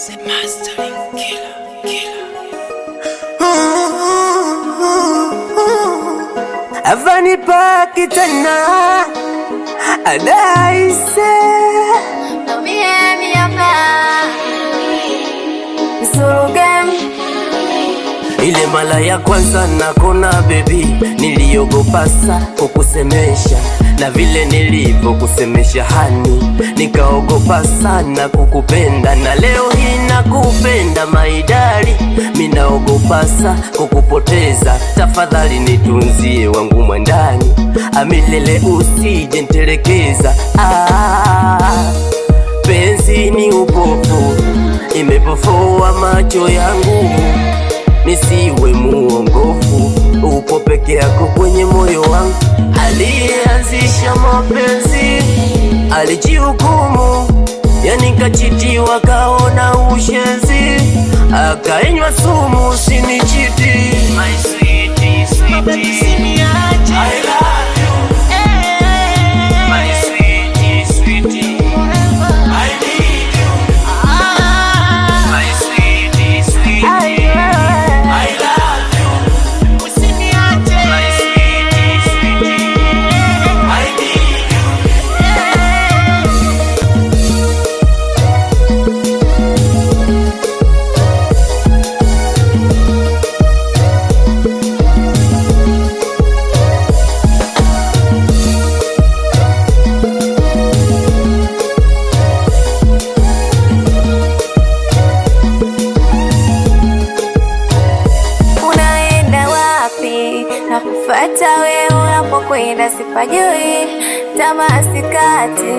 C'est mastering killer. Avani pakitana adaise no mi hapa Surugem. Ile mala ya kwanza nakona baby, niliogopa sana kukusemesha, na vile nilipo kusemesha hani, nikaogopa sana kukupenda, na leo hii nakupenda maidari, minaogopa sana kukupoteza. Tafadhali nitunzie wangu mwandani, amilele usije ntelekeza. Penzi ni upofu, imepofoa macho yangu, nisiwe muongofu, upo peke yako kwenye moyo wangu. Aliyeanzisha mapenzi alijihukumu, yani kachitiwa, kaona ushenzi, akainywa sumu. Usinichiti my sweetie, sweetie, I love you, my sweetie, sweetie, I need you, my sweetie, sweetie, Nakufuata wewe unapokwenda sipajui, tamaa sikati,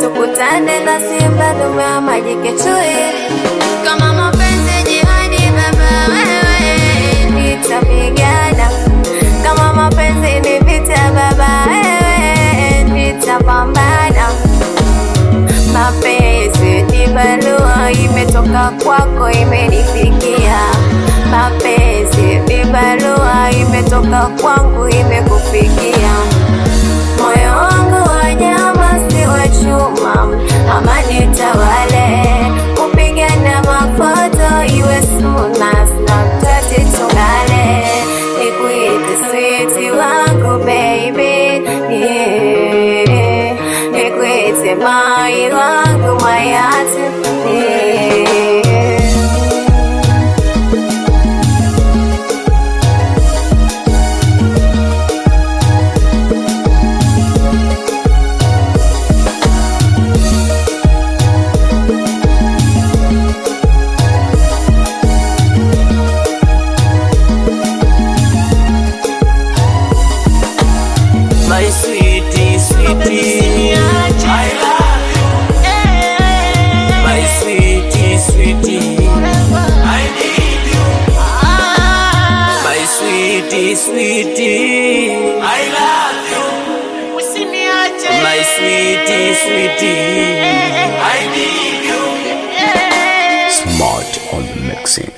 tukutane na simba dume wa maji kechui. Kama mapenzi jihadi baba wewe, nitapigana. Kama mapenzi ni vita baba wewe, nitapambana. Mapenzi ni barua imetoka kwako imenifikia, mapenzi ni barua imetoka kwangu imekufikia. Moyo wangu wa nyama si wa chuma, amani tawale, kupigana mafoto iwe suna, Snapchat tungale, nikuite sweetie wangu baby, nikuite mai wangu mayati, my sweetie, sweetie, I love you, my sweetie, sweetie, I need you, my sweetie, sweetie, I love you, my sweetie, sweetie, I need you. Smart on the mixing.